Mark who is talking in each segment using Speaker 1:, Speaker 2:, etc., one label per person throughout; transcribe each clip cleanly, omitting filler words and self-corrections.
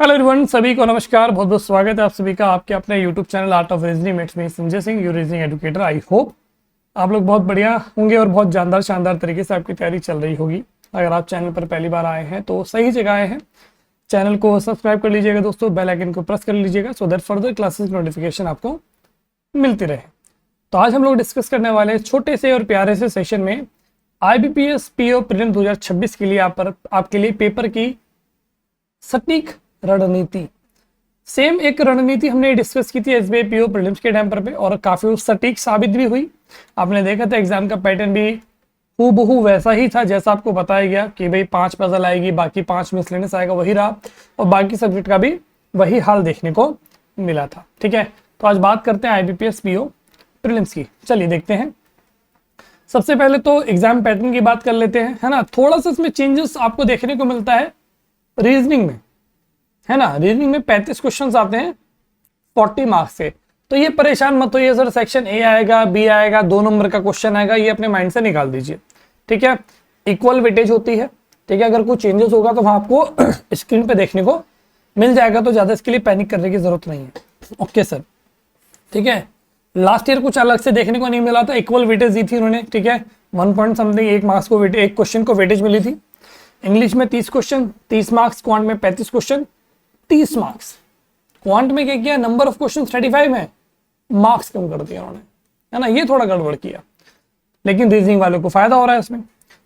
Speaker 1: Hello everyone, सभी को नमस्कार। बहुत बहुत स्वागत है आप सभी का आपके अपने YouTube channel art of reasoning maths में Sanjay Singh, you reasoning educator. I hope आप लोग बहुत बढ़िया होंगे और बहुत जानदार शानदार तरीके से आपकी तैयारी चल रही होगी। अगर आप चैनल पर पहली बार आए हैं तो सही जगह आए हैं। चैनल को सब्सक्राइब कर लीजिएगा दोस्तों, बेल आइकन को प्रेस कर लीजिएगा so that further classes notification आपको मिलती रहे। तो आज हम लोग डिस्कस करने वाले हैं छोटे से और प्यारे से सेशन में IBPS PO प्रीलिम 2026 के लिए आपके लिए पेपर की सटीक रणनीति। सेम एक रणनीति हमने डिस्कस की थी SBI PO प्रीलिम्स के टाइम पे और काफी सटीक साबित भी हुई। आपने देखा था एग्जाम का पैटर्न भी हूबहू वैसा ही था जैसा आपको बताया गया कि भाई 5 पजल आएगी, बाकी 5 मिसलेनियस आएगा, वही रहा और बाकी सब्जेक्ट का भी वही हाल देखने को मिला था। ठीक है, तो आज बात करते हैं IBPS PO प्रीलिम्स की। चलिए देखते हैं। सबसे पहले तो एग्जाम पैटर्न की बात कर लेते हैं, है ना। थोड़ा सा इसमें चेंजेस आपको देखने को मिलता है रीजनिंग में, है ना। रीजनिंग में 35 क्वेश्चंस आते हैं 40 मार्क्स से। तो ये परेशान मत होइए सर, सेक्शन ए आएगा, बी आएगा, 2 नंबर का क्वेश्चन आएगा, ये अपने माइंड से निकाल दीजिए। ठीक है, इक्वल वेटेज होती है। ठीक है, अगर कोई चेंजेस होगा तो वहां आपको स्क्रीन पे देखने को मिल जाएगा, तो ज्यादा इसके लिए पैनिक करने की जरूरत नहीं है। ओके सर, ठीक है। लास्ट ईयर कुछ अलग से देखने को नहीं मिला था, इक्वल वेटेज दी थी उन्होंने। ठीक है, 1 पॉइंट समथिंग 1 मार्क्स को एक क्वेश्चन को वेटेज मिली थी। इंग्लिश में 30 क्वेश्चन 30 मार्क्स, क्वांट में 35 क्वेश्चन 30 मार्क्स। क्वांट में क्या किया, नंबर ऑफ क्वेश्चन 35 है, मार्क्स कम कर दिया उन्होंने, है ना। ये थोड़ा गड़बड़ किया, लेकिन रीजनिंग वालों को फायदा हो रहा है इसमें।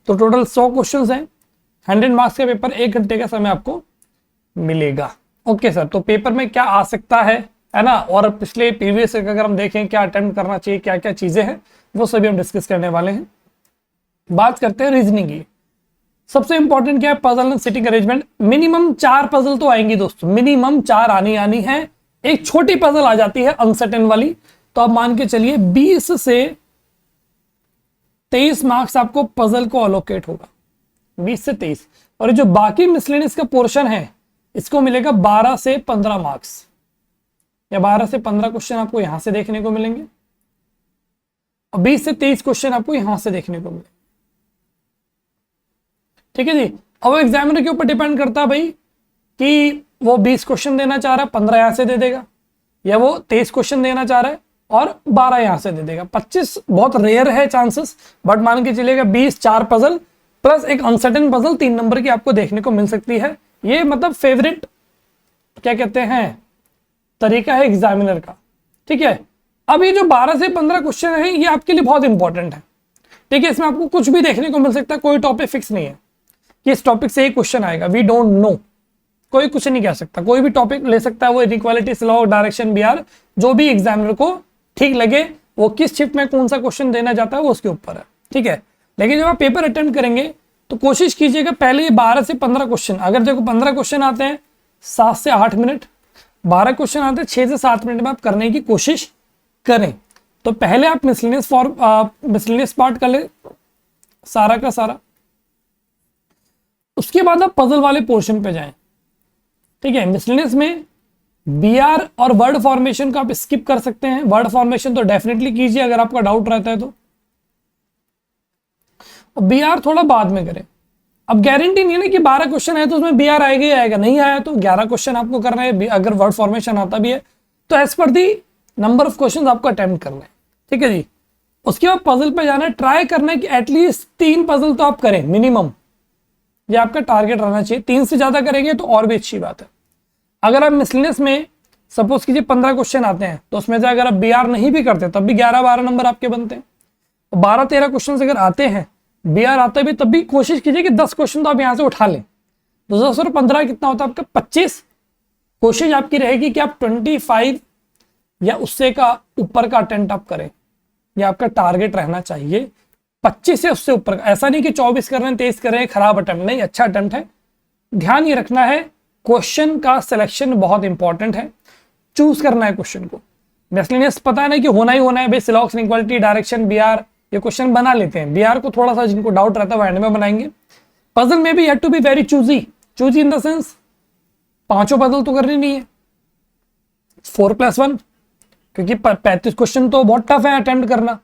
Speaker 1: तो टोटल 100 क्वेश्चन हैं, 100 मार्क्स का पेपर, 1 घंटे का समय आपको मिलेगा। ओके सर, तो पेपर में क्या आ सकता है ना, और पिछले प्रीवियस अगर हम देखें क्या अटेम्प्ट करना चाहिए, क्या क्या चीजें हैं, वो सभी हम डिस्कस करने वाले हैं। बात करते हैं रीजनिंग की। सबसे इंपॉर्टेंट क्या है, puzzle and sitting arrangement. Minimum 4 puzzle तो आएंगी दोस्तों, मिनिमम 4 आनी है। एक छोटी पजल आ जाती है अनसर्टेन वाली, तो आप मान के चलिए 20 से 23 मार्क्स आपको पजल को अलोकेट होगा, 20 से 23। और ये जो बाकी मिसलेनियस का पोर्शन है इसको मिलेगा 12 से 15 मार्क्स, या 12 से 15 क्वेश्चन आपको यहां से देखने को मिलेंगे और 20 से 23 क्वेश्चन आपको यहां से देखने को मिलेंगे। ठीक है जी। अब एग्जामिनर के ऊपर डिपेंड करता है भाई कि वो 20 क्वेश्चन देना चाह रहा है, 15 यहां से दे देगा, या वो 23 क्वेश्चन देना चाह रहा है और 12 यहां से दे देगा। 25 बहुत रेयर है चांसेस, बट मान के चलिएगा 20 4 पजल प्लस एक अनसर्टेन पजल 3 नंबर की आपको देखने को मिल सकती है। ये मतलब फेवरेट क्या कहते हैं तरीका है एग्जामिनर का। ठीक है, अब ये जो 12 से 15 क्वेश्चन है ये आपके लिए बहुत इंपॉर्टेंट है। ठीक है, इसमें आपको कुछ भी देखने को मिल सकता है, कोई टॉपिक फिक्स नहीं है कि इस टॉपिक से एक क्वेश्चन आएगा, वी डोंट नो। कोई कुछ नहीं कह सकता, कोई भी टॉपिक ले सकता है वो, इनइक्वालिटी, लॉ, डायरेक्शन, बीआर, जो भी एग्जामिनर को ठीक लगे, वो किस शिफ्ट में कौन सा क्वेश्चन देना चाहता है वो उसके ऊपर है। ठीक है, लेकिन जब आप पेपर अटेम्प्ट करेंगे तो कोशिश कीजिएगा पहले ये 12 से 15 क्वेश्चन, अगर देखो 15 क्वेश्चन आते हैं 7 से 8 मिनट, 12 क्वेश्चन आते हैं 6 से 7 मिनट में आप करने की कोशिश करें। तो पहले आप मिसलेनियस पार्ट कर ले सारा का सारा, उसके बाद आप पजल वाले पोर्शन पे जाएं। ठीक है, मिसलेनियस में बीआर और वर्ड फॉर्मेशन को आप स्किप कर सकते हैं, वर्ड फॉर्मेशन तो डेफिनेटली कीजिए अगर आपका डाउट रहता है तो, बीआर थोड़ा बाद में करें। अब गारंटी नहीं है ना कि 12 क्वेश्चन है तो उसमें बीआर आएगा ही आएगा, नहीं आया तो 11 क्वेश्चन आपको करना है, अगर वर्ड फॉर्मेशन आता भी है तो एज पर दी नंबर ऑफ क्वेश्चन आपको अटेम्प्ट करना है। ठीक है जी, उसके बाद पजल पे जाना है, ट्राई करना है कि एटलीस्ट 3 पजल तो आप करें मिनिमम, ये आपका टारगेट रहना चाहिए। 3 से ज्यादा करेंगे तो और भी अच्छी बात है। अगर आप मिसलेनियस में सपोज कीजिए 15 क्वेश्चन आते हैं तो उसमें से अगर आप बीआर नहीं भी करते तब भी 11-12 नंबर आपके बनते हैं। 12-13 क्वेश्चन अगर आते हैं बीआर आता भी, तब भी कोशिश कीजिए कि 10 क्वेश्चन तो आप यहां से उठा लें। तो 10 और 15 कितना होता है आपका 25। कोशिश आपकी रहेगी कि आप 25 या उससे का ऊपर का अटेम्प्ट आप करें, यह आपका टारगेट रहना चाहिए। 25 से उससे ऊपर, ऐसा नहीं कि 24 कर रहे हैं 23 कर रहे हैं, खराब अटेम्प्ट नहीं, अच्छा अटेम्प्ट है। ध्यान ये रखना है क्वेश्चन का सिलेक्शन बहुत इंपॉर्टेंट है, चूज करना है क्वेश्चन को। मिसलेनियस पता है ना कि होना ही होना है भाई, सिलॉक्स, इनइक्वालिटी, डायरेक्शन, बीआर, ये क्वेश्चन बना लेते हैं। बीआर को थोड़ा सा जिनको डाउट रहता है वो एंड में बनाएंगे। पजल में भी have to be very choosy in the sense 5 puzzle तो करनी नहीं है, 4+1, क्योंकि 35 क्वेश्चन तो बहुत टफ है अटेम्प्ट करना,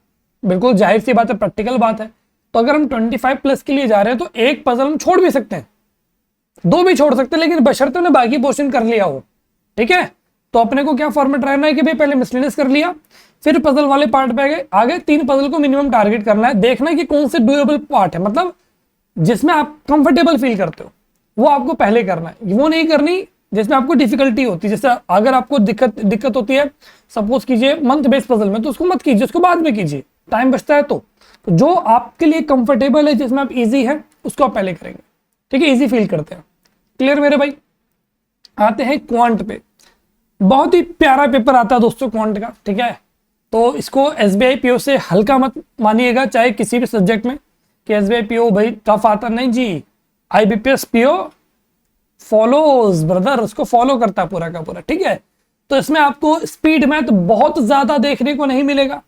Speaker 1: बिल्कुल जाहिर सी बात है, प्रैक्टिकल बात है। तो अगर हम 25 प्लस के लिए जा रहे हैं तो एक पजल हम छोड़ भी सकते हैं, 2 भी छोड़ सकते हैं, लेकिन बशर्ते उन्हें बाकी पोर्शन कर लिया हो। ठीक है, तो अपने को क्या फॉर्मेट रहना है कि भाई पहले मिसलेनियस कर लिया, फिर पजल वाले पार्ट पे गए, आगे 3 पजल को मिनिमम टारगेट करना है, देखना है कि कौन से डुएबल पार्ट है, मतलब जिसमें आप कंफर्टेबल फील करते हो वो आपको पहले करना है, वो नहीं करनी जिसमें आपको डिफिकल्टी होती है। जैसे अगर आपको दिक्कत होती है सपोज कीजिए मंथ बेस पजल में, तो उसको मत कीजिए, उसको बाद में कीजिए, टाइम बचता है। तो जो आपके लिए कंफर्टेबल है, जिसमें आप इजी है, उसको आप पहले करेंगे। ठीक है, इजी फील करते हैं। क्लियर मेरे भाई? आते हैं क्वांट पे। बहुत ही प्यारा पेपर आता है दोस्तों क्वांट का। ठीक है, तो इसको एसबीआई पीओ से हल्का मत मानिएगा, चाहे किसी भी सब्जेक्ट में कि एसबीआई पीओ भाई टफ आता, नहीं जी। आईबीपीएस पीओ फॉलोज ब्रदर, उसको फॉलो करता है पूरा का पूरा। ठीक है, तो इसमें आपको स्पीड मैथ बहुत ज्यादा देखने को नहीं मिलेगा।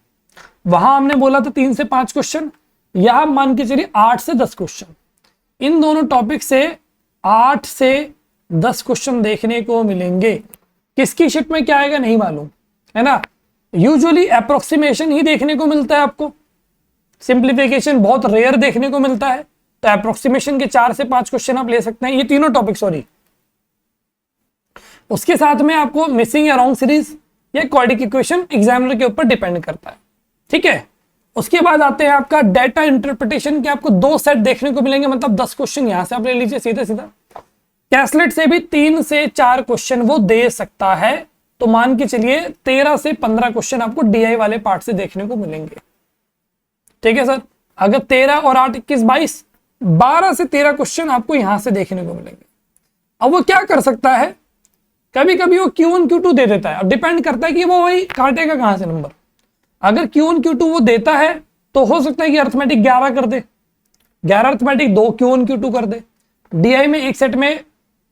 Speaker 1: वहां हमने बोला था 3 से 5 क्वेश्चन, यहां मान के चलिए 8 से 10 क्वेश्चन। इन दोनों टॉपिक से 8 से 10 क्वेश्चन देखने को मिलेंगे। किसकी शिट में क्या आएगा नहीं मालूम, है ना। यूजुअली अप्रोक्सीमेशन ही देखने को मिलता है आपको, सिंप्लीफिकेशन बहुत रेयर देखने को मिलता है। तो अप्रोक्सीमेशन के 4 से 5 क्वेश्चन आप ले सकते हैं, ये तीनों टॉपिक सॉरी। उसके साथ में आपको मिसिंग या रॉन्ग सीरीज या क्वाड्रेटिक इक्वेशन एग्जामिनर के ऊपर डिपेंड करता है। ठीक है, उसके बाद आते हैं आपका डेटा इंटरप्रिटेशन के, आपको 2 सेट देखने को मिलेंगे, मतलब 10 क्वेश्चन यहां से आप ले लीजिए सीधा सीधा। कैसलेट से भी 3 से 4 क्वेश्चन वो दे सकता है, तो मान के चलिए 13 से 15 क्वेश्चन आपको डीआई वाले पार्ट से देखने को मिलेंगे। ठीक है सर, अगर 13 और 8 21 22 12 से 13 क्वेश्चन आपको यहां से देखने को मिलेंगे। अब वो क्या कर सकता है, कभी कभी वो Q1 Q2 दे देता है, और डिपेंड करता है कि वो वही काटेगा कहां से नंबर। अगर Q1 Q2 वो देता है तो हो सकता है कि अर्थमेटिक 11 कर दे, 11 अर्थमेटिक 2 Q1 Q2 कर दे। डीआई में एक सेट में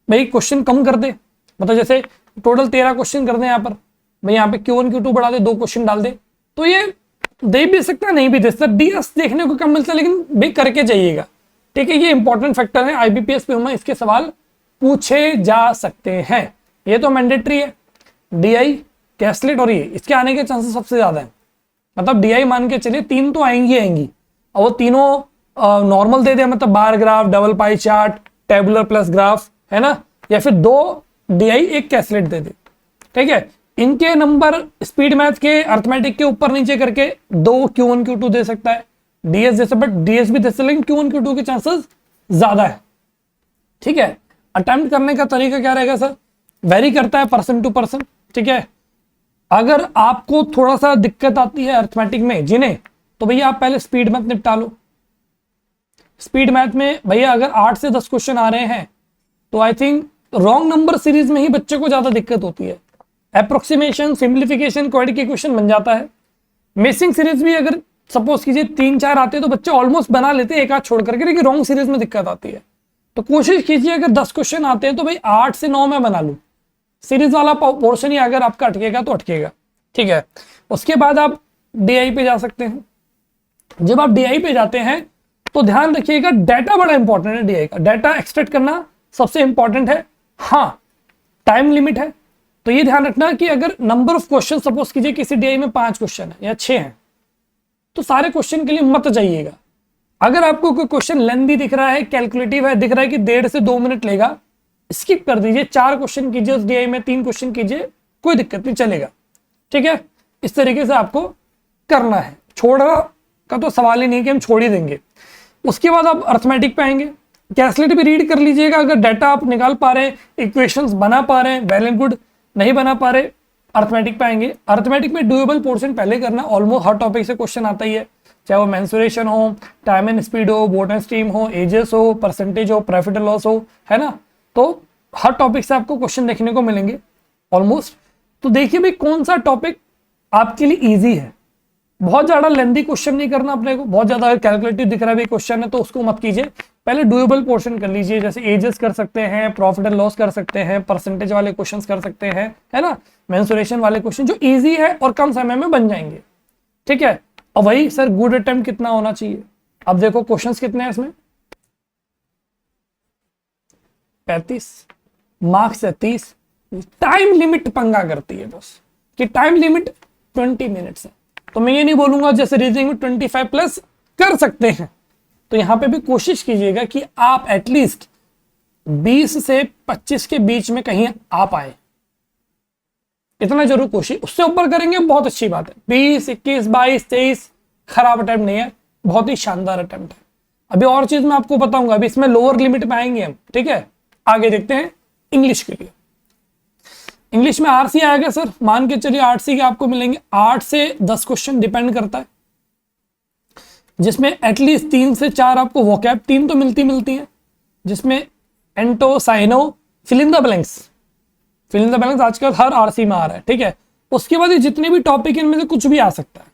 Speaker 1: भाई क्वेश्चन कम कर दे, मतलब जैसे टोटल 13 क्वेश्चन कर दे यहाँ पर, भाई यहाँ पे Q1 Q2 बढ़ा दे, 2 क्वेश्चन डाल दे, तो ये दे भी सकता है नहीं भी दे सकता। डीएस देखने को कम मिलता है, लेकिन भाई करके जाइएगा। ठीक है, ये इंपॉर्टेंट फैक्टर है, आईबीपीएस पे हमें इसके सवाल पूछे जा सकते हैं, ये तो मैंडेटरी है। डीआई, कैसलेट और ये इसके आने के चांसेस सबसे ज्यादा है। मतलब डीआई मान के चलिए 3 तो आएंगी, और वो तीनों नॉर्मल दे दे, मतलब bar graph, double pie chart, tabular plus graph, है ना, या फिर 2 डीआई 1 कैसलेट दे दे। ठीक है, इनके नंबर स्पीड मैथ के अर्थमेटिक के ऊपर नीचे करके 2 Q1 Q2 दे सकता है, डीएस जैसे, बट डीएस भी दे सकता है, लेकिन Q1 Q2 के चांसेस ज्यादा है। ठीक है, अटेम्प्ट करने का तरीका क्या रहेगा सर, वेरी करता है पर्सन टू पर्सन। ठीक है, अगर आपको थोड़ा सा दिक्कत आती है अर्थमेटिक में जिन्हें, तो भैया आप पहले स्पीड मैथ निपटा लो। स्पीड मैथ में भैया अगर 8 से 10 क्वेश्चन आ रहे हैं, तो I think wrong number series में ही बच्चे को ज्यादा दिक्कत होती है। अप्रोक्सीमेशन, सिंप्लीफिकेशन, क्वाड्रेटिक इक्वेशन बन जाता है। मिसिंग सीरीज भी अगर सपोज कीजिए 3-4 आते हैं तो बच्चे ऑलमोस्ट बना लेते हैं, एक आध छोड़ करके, लेकिन रॉन्ग सीरीज में दिक्कत आती है। तो कोशिश कीजिए अगर 10 क्वेश्चन आते हैं तो भाई 8 से 9 में बना लूं, सीरीज वाला पोर्शन ही अगर आपका अटकेगा तो अटकेगा। ठीक है, उसके बाद आप डीआई पे जा सकते हैं। जब आप डीआई पे जाते हैं तो ध्यान रखिएगा, डाटा बड़ा इंपॉर्टेंट है। डीआई का डाटा एक्सट्रैक्ट करना सबसे इंपॉर्टेंट है। हाँ, टाइम लिमिट है, तो ये ध्यान रखना कि अगर नंबर ऑफ क्वेश्चन सपोज कीजिए किसी डीआई में 5 क्वेश्चन है या 6 हैं, तो सारे क्वेश्चन के लिए मत जाइएगा। अगर आपको कोई क्वेश्चन लेंथी दिख रहा है, कैलकुलेटिव है, दिख रहा है कि 1.5 से 2 मिनट लेगा, स्किप कर दीजिए। 4 क्वेश्चन कीजिए उस डीआई में, 3 क्वेश्चन कीजिए, कोई दिक्कत नहीं, चलेगा। ठीक है, इस तरीके से आपको करना है, छोड़ना का तो सवाल ही नहीं कि हम छोड़ ही देंगे। उसके बाद आप अर्थमेटिक पे आएंगे, कैसलेट भी रीड कर लीजिएगा। अगर डाटा आप निकाल पा रहे हैं, इक्वेशंस बना पा रहे हैं, वेल एंड गुड। नहीं बना पा रहे, अर्थमेटिक पे आएंगे। अर्थमेटिक में डुएबल पोर्शन पहले करना, ऑलमोस्ट हर टॉपिक से क्वेश्चन आता ही है, चाहे वो मेंसुरेशन हो, टाइम एंड स्पीड हो, बोट एंड स्ट्रीम हो, एजेस हो, परसेंटेज हो, प्रॉफिट एंड लॉस हो, है ना। तो हर टॉपिक से आपको क्वेश्चन देखने को मिलेंगे ऑलमोस्ट। तो देखिए भाई कौन सा टॉपिक आपके लिए इजी है। बहुत ज्यादा लेंथी क्वेश्चन नहीं करना अपने को, बहुत ज्यादा कैलकुलेटिव दिख रहा है क्वेश्चन है तो उसको मत कीजिए। पहले डुएबल पोर्शन कर लीजिए, जैसे एजेस कर सकते हैं, प्रॉफिट एंड लॉस कर सकते हैं, परसेंटेज वाले क्वेश्चंस कर सकते हैं, है ना, मेंसुरेशन वाले क्वेश्चन जो इजी है और कम समय में बन जाएंगे। ठीक है, और वही सर गुड अटेम्प्ट कितना होना चाहिए। अब देखो क्वेश्चंस कितने हैं इसमें, 35, मार्क्स है 30। टाइम लिमिट पंगा करती है बस, कि टाइम लिमिट 20 मिनट्स है। तो मैं ये नहीं बोलूंगा जैसे रीजनिंग में 25 प्लस कर सकते हैं, तो यहां पे भी कोशिश कीजिएगा कि आप एटलीस्ट 20 से 25 के बीच में कहीं आ पाए, इतना जरूर कोशिश। उससे ऊपर करेंगे बहुत अच्छी बात है। 20, 21, 22, 23 खराब अटेम्प्ट नहीं है, बहुत ही शानदार अटेम्प्ट है। अभी और चीज मैं आपको बताऊंगा, अभी इसमें लोअर लिमिट में आएंगे हम, ठीक है। आगे देखते हैं इंग्लिश के लिए। इंग्लिश में आरसी आएगा सर, मान के चलिए आरसी के आपको मिलेंगे 8 से 10 क्वेश्चन, डिपेंड करता है, जिसमें एटलीस्ट 3 से 4 आपको वोकैब 3 तो मिलती है, जिसमें anto, syno, fill in the blanks आजकल हर आरसी में आ रहा है, ठीक है। उसके बाद जितने भी टॉपिक इनमें से कुछ भी आ सकता है।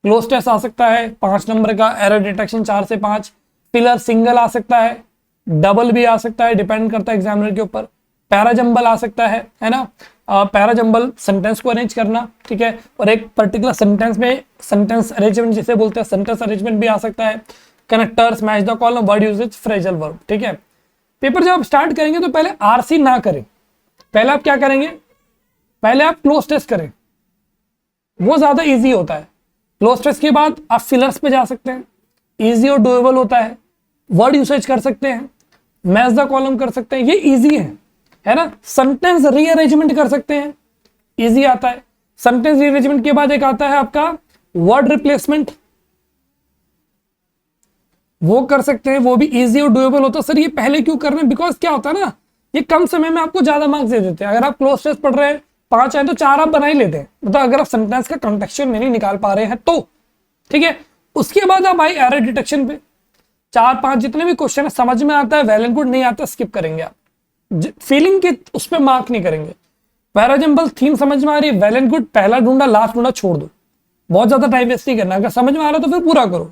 Speaker 1: क्लोज टेस्ट आ सकता है 5 नंबर का, एरर डिटेक्शन 4 से 5, फिलर सिंगल आ सकता है, डबल भी आ सकता है, डिपेंड करता है एग्जामिनर के ऊपर। पैराजंबल आ सकता है ना। पैराजंबल सेंटेंस को अरेंज करना, ठीक है, और एक पर्टिकुलर सेंटेंस में सेंटेंस अरेंजमेंट जिसे बोलते हैं, सेंटेंस अरेंजमेंट भी आ सकता है। Connectors, match the column, word usage, phrasal verb, ठीक है। पेपर जब आप स्टार्ट करेंगे तो पहले आरसी ना करें, पहले आप क्या करेंगे, पहले आप क्लोज टेस्ट करें, वो ज्यादा इजी होता है। क्लोज टेस्ट के बाद आप फिलर्स पे जा सकते हैं, इजी और डुएबल होता है। वर्ड यूसेज कर सकते हैं, मैच द कॉलम कर सकते हैं, ये इजी है ना। सेंटेंस रीअरेंजमेंट कर सकते हैं, इजी आता है। सेंटेंस रीअरेंजमेंट के बाद एक आता है आपका वर्ड रिप्लेसमेंट, वो कर सकते हैं, वो भी इजी और डुएबल होता है। सर ये पहले क्यों कर रहे हैं, बिकॉज क्या होता है ना, ये कम समय में आपको ज्यादा मार्क्स दे देते हैं। अगर आप क्लोज टेस्ट पढ़ रहे हैं 5 आए तो 4 आप बना ही लेते हैं, मतलब अगर आप सेंटेंस का कॉन्टेक्सचुअल नहीं निकाल पा रहे हैं तो, ठीक है। उसके बाद आप आए एरर डिटेक्शन पे, 4-5 जितने भी क्वेश्चन है समझ में आता है, वेल एंड गुड, नहीं आता स्किप करेंगे आप, फीलिंग के उस पर मार्क नहीं करेंगे। पैराजंबल थीम समझ में आ रही है, वेल एंड गुड, पहला ढूंढा लास्ट ढूंढा छोड़ दो, बहुत ज्यादा टाइम वेस्ट नहीं करना। अगर समझ में आ रहा है तो फिर पूरा करो,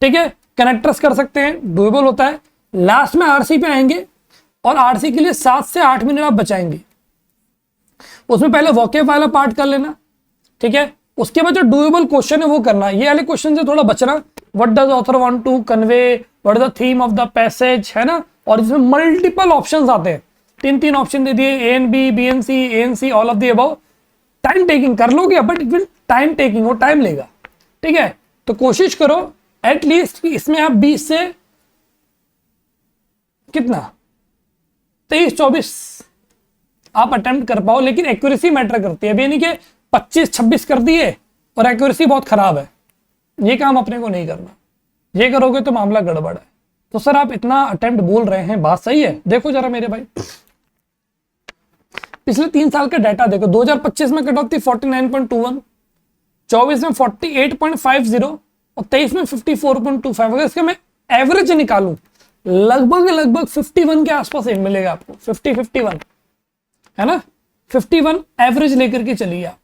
Speaker 1: ठीक है। कनेक्टर्स कर सकते हैं, डुएबल होता है। लास्ट में आरसी पे आएंगे और आरसी के लिए 7 से 8 मिनट आप बचाएंगे, उसमें पहले वोकेब वाला पार्ट कर लेना, ठीक है। उसके बाद जो डुएबल क्वेश्चन है वो करना, ये वाले क्वेश्चन से थोड़ा बचना। What does author want to convey, what is the theme of the passage, है ना। और इसमें मल्टीपल ऑप्शंस आते हैं, 3 ऑप्शन दे दिए, A and B, B and C, A and C, all of the above. Time taking कर लोगे, but it will time taking, वो टाइम लेगा, ठीक है। तो कोशिश करो एटलीस्ट इसमें आप 20 से कितना 23-24 आप अटेम्प्ट कर पाओ, लेकिन एक्यूरेसी मैटर करती है। अभी नहीं कि 25-26 कर दिए और एक्यूरेसी बहुत खराब है, ये काम अपने को नहीं करना। ये करोगे तो मामला गड़बड़ है। तो सर आप इतना अटेम्प्ट बोल रहे हैं, बात सही है। देखो जरा मेरे भाई, पिछले 3 साल का डाटा देखो। 2025 में कट ऑफ थी 49.21, 24 में 48.50 और 23 में 54.25। अगर इसका मैं एवरेज निकालूं, लगभग 51 के आसपास मिलेगा आपको, 50-51, है ना। 51 एवरेज लेकर के चलिए आप।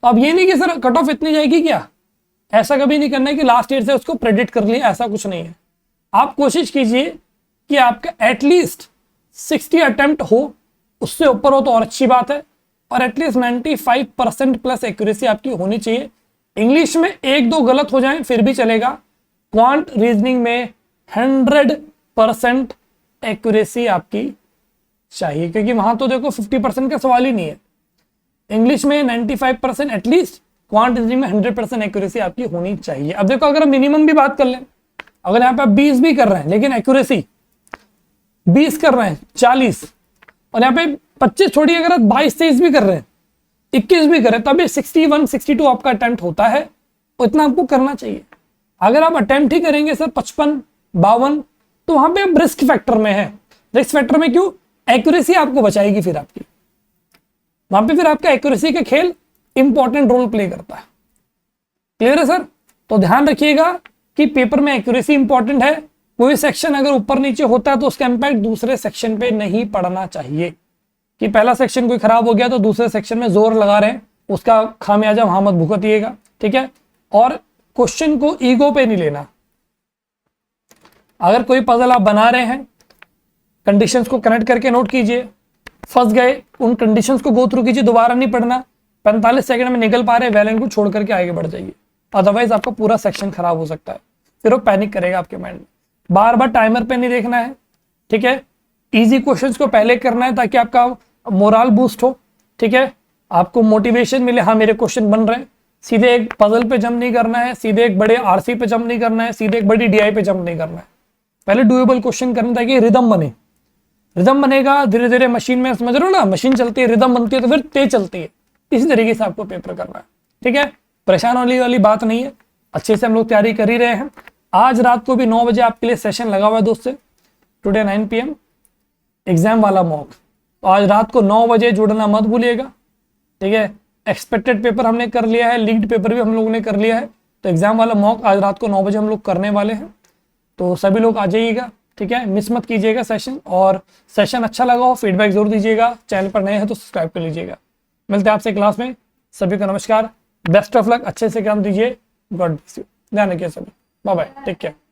Speaker 1: तो अब ये नहीं कि सर कट ऑफ इतनी जाएगी क्या, ऐसा कभी नहीं करना है कि लास्ट ईयर से उसको प्रेडिक्ट कर लिया, ऐसा कुछ नहीं है। आप कोशिश कीजिए कि आपका एटलीस्ट 60 अटेम्प्ट हो, उससे ऊपर हो तो और अच्छी बात है, और एटलीस्ट 95% प्लस एक्यूरेसी आपकी होनी चाहिए। इंग्लिश में 1-2 गलत हो जाए फिर भी चलेगा। क्वांट रीजनिंग में 100% एक्यूरेसी आपकी चाहिए, क्योंकि वहां तो देखो 50% का सवाल ही नहीं है। इंग्लिश में 95% एटलीस्ट, क्वांट रीजनिंग में 100% एक्यूरेसी आपकी होनी चाहिए। अब देखो अगर हम मिनिमम भी बात कर लें, अगर यहाँ पे आप 20 भी कर रहे हैं लेकिन एक्यूरेसी 20 कर रहे हैं 40, और यहाँ पे 25 छोड़िए, अगर आप 22-23 भी कर रहे हैं, 21 भी कर रहे हैं, तभी 61-62 आपका अटेम्प्ट होता है। इतना आपको करना चाहिए। अगर आप अटेम्प्ट ही करेंगे सर 55-52, तो वहां पे आप रिस्क फैक्टर में है। रिस्क फैक्टर में क्यों, एक्यूरेसी आपको बचाएगी फिर आपकी, वहां पे फिर आपका एक्यूरेसी का खेल इंपॉर्टेंट रोल प्ले करता है। क्लियर है सर। तो ध्यान रखिएगा कि पेपर में एक्यूरेसी इंपॉर्टेंट है। कोई सेक्शन अगर ऊपर नीचे होता है तो उसका इंपैक्ट दूसरे सेक्शन पे नहीं पड़ना चाहिए, कि पहला सेक्शन कोई खराब हो गया तो दूसरे सेक्शन में जोर लगा रहे हैं, उसका खामियाजा वहां मत भुगतिएगा, ठीक है। और क्वेश्चन को ईगो पे नहीं लेना। अगर कोई पजल आप बना रहे हैं, कंडीशंस को कनेक्ट करके नोट कीजिए, फंस गए उन कंडीशंस को गो थ्रू कीजिए, दोबारा नहीं पढ़ना। 45 सेकंड में निकल पा रहे, वेल एंड गुड, छोड़ करके आगे बढ़ जाइए, अदरवाइज आपका पूरा सेक्शन खराब हो सकता है। फिर वो पैनिक करेगा आपके माइंड में। बार बार टाइमर पे नहीं देखना है, ठीक है। इजी क्वेश्चंस को पहले करना है ताकि आपका मोरल बूस्ट हो, ठीक है, आपको मोटिवेशन मिले, हाँ मेरे क्वेश्चन बन रहे हैं। सीधे एक पजल पे जंप नहीं करना है, सीधे एक बड़े आरसी पे जंप नहीं करना है, सीधे एक बड़ी डीआई पे जंप नहीं करना है। पहले डुएबल क्वेश्चन करना ताकि रिदम बने। रिदम बनेगा धीरे धीरे मशीन में, समझ रहे हो ना, मशीन चलती है, रिदम बनती है तो फिर तेज चलती है। इसी तरीके से आपको पेपर करना है, ठीक है। परेशान होने वाली बात नहीं है, अच्छे से हम लोग तैयारी कर ही रहे हैं। आज रात को भी 9 बजे आपके लिए सेशन लगा हुआ है दोस्तों, टुडे 9 PM एग्जाम वाला मॉक। तो आज रात को 9 बजे जुड़ना मत भूलिएगा, ठीक है। एक्सपेक्टेड पेपर हमने कर लिया है, लीड पेपर भी हम लोगों ने कर लिया है, तो एग्जाम वाला मॉक आज रात को 9 बजे हम लोग करने वाले हैं। तो सभी लोग आ जाइएगा, ठीक है, मिस मत कीजिएगा सेशन। और सेशन अच्छा लगा हो फीडबैक जरूर दीजिएगा, चैनल पर नए हैं तो सब्सक्राइब कर लीजिएगा। मिलते हैं आपसे क्लास में, सभी को नमस्कार, बेस्ट ऑफ लक, अच्छे से काम दीजिए, गॉड ब्लेस यू, ध्यान रखिए सभी, बाय बाय, टेक केयर।